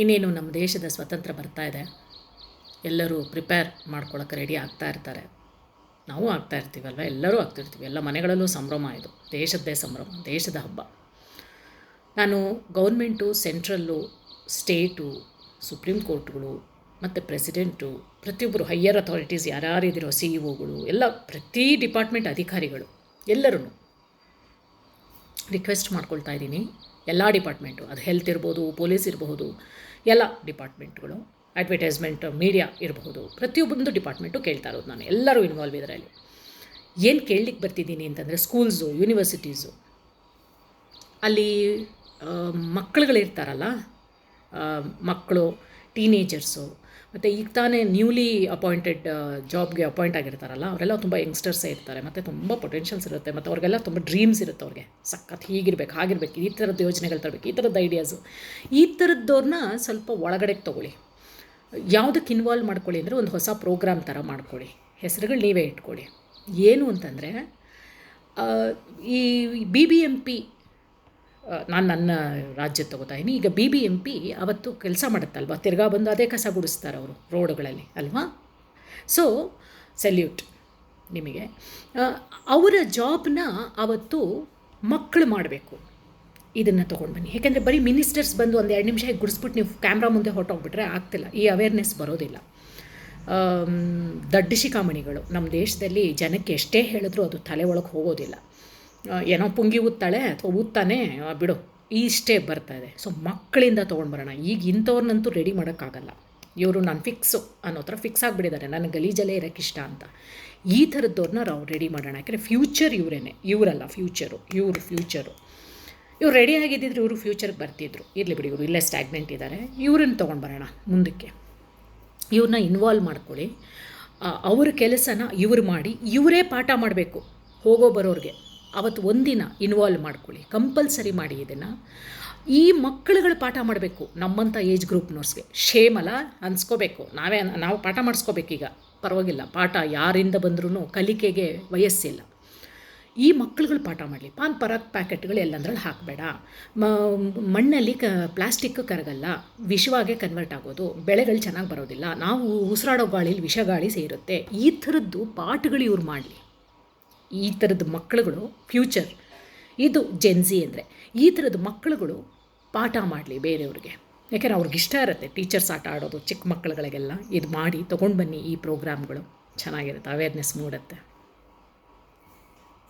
ಇನ್ನೇನು ನಮ್ಮ ದೇಶದ ಸ್ವಾತಂತ್ರ್ಯ ಬರ್ತಾ ಇದೆ. ಎಲ್ಲರೂ ಪ್ರಿಪೇರ್ ಮಾಡ್ಕೊಳ್ಳೋಕೆ ರೆಡಿ ಆಗ್ತಾ ಇರ್ತಾರೆ. ನಾವು ಆಗ್ತಾ ಇರ್ತೀವಲ್ವ, ಎಲ್ಲರೂ ಆಗ್ತಿರ್ತೀವಿ. ಎಲ್ಲ ಮನೆಗಳಲ್ಲೂ ಸಂಭ್ರಮ. ಇದು ದೇಶದ್ದೇ ಸಂಭ್ರಮ, ದೇಶದ ಹಬ್ಬ. ನಾನು ಗೌರ್ಮೆಂಟು, ಸೆಂಟ್ರಲ್ಲು, ಸ್ಟೇಟು, ಸುಪ್ರೀಂ ಕೋರ್ಟ್ಗಳು ಮತ್ತು ಪ್ರೆಸಿಡೆಂಟು, ಪ್ರತಿಯೊಬ್ಬರು ಹೈಯರ್ ಅಥಾರಿಟೀಸ್ ಯಾರ್ಯಾರಿದ್ದೀರೋ, CEO ಎಲ್ಲ, ಪ್ರತಿ ಡಿಪಾರ್ಟ್ಮೆಂಟ್ ಅಧಿಕಾರಿಗಳು ಎಲ್ಲರೂ ರಿಕ್ವೆಸ್ಟ್ ಮಾಡ್ಕೊಳ್ತಾ ಇದ್ದೀನಿ. ಎಲ್ಲ ಡಿಪಾರ್ಟ್ಮೆಂಟು, ಅದು ಹೆಲ್ತ್ ಇರ್ಬೋದು, ಪೊಲೀಸ್ ಇರಬಹುದು, ಎಲ್ಲ ಡಿಪಾರ್ಟ್ಮೆಂಟ್ಗಳು, ಅಡ್ವರ್ಟೈಸ್ಮೆಂಟ್, ಮೀಡಿಯಾ ಇರಬಹುದು, ಪ್ರತಿಯೊಬ್ಬೊಂದು ಡಿಪಾರ್ಟ್ಮೆಂಟು ಕೇಳ್ತಾ ಇರೋದು ನಾನು. ಎಲ್ಲರೂ ಇನ್ವಾಲ್ವ್ ಇದರಲ್ಲಿ. ಏನು ಕೇಳಲಿಕ್ಕೆ ಬರ್ತಿದ್ದೀನಿ ಅಂತಂದರೆ, ಸ್ಕೂಲ್ಸು, ಯೂನಿವರ್ಸಿಟೀಸು, ಅಲ್ಲಿ ಮಕ್ಕಳುಗಳಿರ್ತಾರಲ್ಲ, ಮಕ್ಕಳು, ಟೀನೇಜರ್ಸು, ಮತ್ತು ಈಗ ತಾನೇ ನ್ಯೂಲಿ ಅಪಾಯಿಂಟೆಡ್ ಜಾಬ್ಗೆ ಅಪಾಯಿಂಟ್ ಆಗಿರ್ತಾರಲ್ಲ, ಅವರೆಲ್ಲ ತುಂಬ ಯಂಗ್ಸ್ಟರ್ಸೇ ಇರ್ತಾರೆ, ಮತ್ತು ತುಂಬ ಪೊಟೆನ್ಷಿಯಲ್ಸ್ ಇರುತ್ತೆ, ಮತ್ತು ಅವ್ರಿಗೆಲ್ಲ ತುಂಬ ಡ್ರೀಮ್ಸ್ ಇರುತ್ತೆ. ಅವ್ರಿಗೆ ಸಖತ್ ಹೀಗಿರ್ಬೇಕು, ಹಾಗಿರ್ಬೇಕು, ಈ ಥರದ್ದು ಯೋಜನೆಗಳು ತರಬೇಕು, ಈ ಥರದ್ದು ಐಡಿಯಾಸು. ಈ ಥರದ್ದವ್ರನ್ನ ಸ್ವಲ್ಪ ಒಳಗಡೆಗೆ ತೊಗೊಳ್ಳಿ. ಯಾವುದಕ್ಕೆ ಇನ್ವಾಲ್ವ್ ಮಾಡ್ಕೊಳ್ಳಿ ಅಂದರೆ, ಒಂದು ಹೊಸ ಪ್ರೋಗ್ರಾಮ್ ಥರ ಮಾಡ್ಕೊಳ್ಳಿ. ಹೆಸರುಗಳು ನೀವೇ ಇಟ್ಕೊಳ್ಳಿ. ಏನು ಅಂತಂದರೆ, ಈ BBMP, ನಾನು ನನ್ನ ರಾಜ್ಯ ತೊಗೋತಾಯಿನಿ. ಈಗ BBMP ಅವತ್ತು ಕೆಲಸ ಮಾಡುತ್ತಲ್ವ, ತಿರ್ಗಾ ಬಂದು ಅದೇ ಕಸ ಗುಡಿಸ್ತಾರೆ ಅವರು ರೋಡುಗಳಲ್ಲಿ ಅಲ್ವಾ. ಸೊ ಸೆಲ್ಯೂಟ್ ನಿಮಗೆ. ಅವರ ಜಾಬ್ನ ಅವತ್ತು ಮಕ್ಕಳು ಮಾಡಬೇಕು. ಇದನ್ನು ತೊಗೊಂಡು ಬನ್ನಿ. ಯಾಕೆಂದರೆ ಬರೀ ಮಿನಿಸ್ಟರ್ಸ್ ಬಂದು ಒಂದು 2 ನಿಮಿಷ ಗುಡಿಸ್ಬಿಟ್ಟು ನೀವು ಕ್ಯಾಮ್ರಾ ಮುಂದೆ ಹೊರಟೋಗ್ಬಿಟ್ರೆ ಆಗ್ತಿಲ್ಲ. ಈ ಅವೇರ್ನೆಸ್ ಬರೋದಿಲ್ಲ. ದಡ್ಡ ಶಿಖಾಮಣಿಗಳು ನಮ್ಮ ದೇಶದಲ್ಲಿ ಜನಕ್ಕೆ ಎಷ್ಟೇ ಹೇಳಿದ್ರೂ ಅದು ತಲೆ ಒಳಗೆ ಹೋಗೋದಿಲ್ಲ. ಏನೋ ಪುಂಗಿ ಊದ್ತಾಳೆ ಅಥವಾ ಊದ್ತಾನೆ ಬಿಡು, ಇಷ್ಟೇ ಬರ್ತಾಯಿದೆ. ಸೊ ಮಕ್ಕಳಿಂದ ತೊಗೊಂಡು ಬರೋಣ. ಈಗ ಇಂಥವ್ರನ್ನಂತೂ ರೆಡಿ ಮಾಡೋಕ್ಕಾಗಲ್ಲ. ಇವರು ನಾನು ಫಿಕ್ಸು ಅನ್ನೋ ಥರ ಫಿಕ್ಸ್ ಆಗಿಬಿಟ್ಟಿದ್ದಾರೆ, ನನಗೆ ಗಲೀಜಲ್ಲೇ ಇರೋಕ್ಕೆ ಇಷ್ಟ ಅಂತ. ಈ ಥರದ್ದವ್ರನ್ನ ನಾವು ರೆಡಿ ಮಾಡೋಣ. ಯಾಕೆಂದರೆ ಫ್ಯೂಚರ್ ಇವರೇನೆ, ಇವರಲ್ಲ ಫ್ಯೂಚರು, ಇವರು ಫ್ಯೂಚರು. ಇವ್ರು ರೆಡಿ ಆಗಿದ್ದಿದ್ರು ಇವರು ಫ್ಯೂಚರ್ಗೆ ಬರ್ತಿದ್ರು. ಇರಲಿ ಬಿಡಿ, ಇವರು ಇಲ್ಲೇ ಸ್ಟ್ಯಾಗ್ನೆಂಟ್ ಇದ್ದಾರೆ. ಇವ್ರನ್ನ ತೊಗೊಂಡು ಬರೋಣ ಮುಂದಕ್ಕೆ. ಇವ್ರನ್ನ ಇನ್ವಾಲ್ವ್ ಮಾಡ್ಕೊಳ್ಳಿ. ಅವ್ರ ಕೆಲಸನ ಇವ್ರು ಮಾಡಿ, ಇವರೇ ಪಾಠ ಮಾಡಬೇಕು ಹೋಗೋ ಬರೋರಿಗೆ. ಅವತ್ತು ಒಂದಿನ ಇನ್ವಾಲ್ವ್ ಮಾಡ್ಕೊಳ್ಳಿ, ಕಂಪಲ್ಸರಿ ಮಾಡಿ ಇದನ್ನು. ಈ ಮಕ್ಕಳುಗಳು ಪಾಠ ಮಾಡಬೇಕು ನಮ್ಮಂಥ ಏಜ್ ಗ್ರೂಪ್ನವ್ರಿಗೆ. ಶೇಮಲ್ಲ ಅನ್ಸ್ಕೋಬೇಕು, ನಾವು ಪಾಠ ಮಾಡಿಸ್ಕೋಬೇಕೀಗ. ಪರವಾಗಿಲ್ಲ, ಪಾಠ ಯಾರಿಂದ ಬಂದ್ರೂ ಕಲಿಕೆಗೆ ವಯಸ್ಸಿಲ್ಲ. ಈ ಮಕ್ಕಳುಗಳು ಪಾಠ ಮಾಡಲಿ. ಪಾನ್ ಪರಾಗ್ ಪ್ಯಾಕೆಟ್ಗಳು ಎಲ್ಲಂದ್ರಲ್ಲಿ ಹಾಕಬೇಡ. ಮಣ್ಣಲ್ಲಿ ಪ್ಲಾಸ್ಟಿಕ್ ಕರಗಲ್ಲ, ವಿಷವಾಗೆ ಕನ್ವರ್ಟ್ ಆಗೋದು, ಬೆಳೆಗಳು ಚೆನ್ನಾಗಿ ಬರೋದಿಲ್ಲ, ನಾವು ಉಸಿರಾಡೋ ಗಾಳಿಲಿ ವಿಷಗಾಳಿ ಸೇರುತ್ತೆ. ಈ ಥರದ್ದು ಪಾಠಗಳು ಇವ್ರು ಮಾಡಲಿ. ಈ ಥರದ್ದು ಮಕ್ಕಳುಗಳು ಫ್ಯೂಚರ್. ಇದು ಜೆನ್ಸಿ ಅಂದರೆ ಈ ಥರದ್ದು ಮಕ್ಕಳುಗಳು ಪಾಠ ಮಾಡಲಿ ಬೇರೆಯವ್ರಿಗೆ. ಯಾಕೆಂದರೆ ಅವ್ರಿಗೆ ಇಷ್ಟ ಇರುತ್ತೆ ಟೀಚರ್ಸ್ ಆಟ ಆಡೋದು. ಚಿಕ್ಕ ಮಕ್ಕಳುಗಳಿಗೆಲ್ಲ ಇದು ಮಾಡಿ ತೊಗೊಂಡು ಬನ್ನಿ. ಈ ಪ್ರೋಗ್ರಾಮ್ಗಳು ಚೆನ್ನಾಗಿರುತ್ತೆ, ಅವೇರ್ನೆಸ್ ಮೂಡುತ್ತೆ.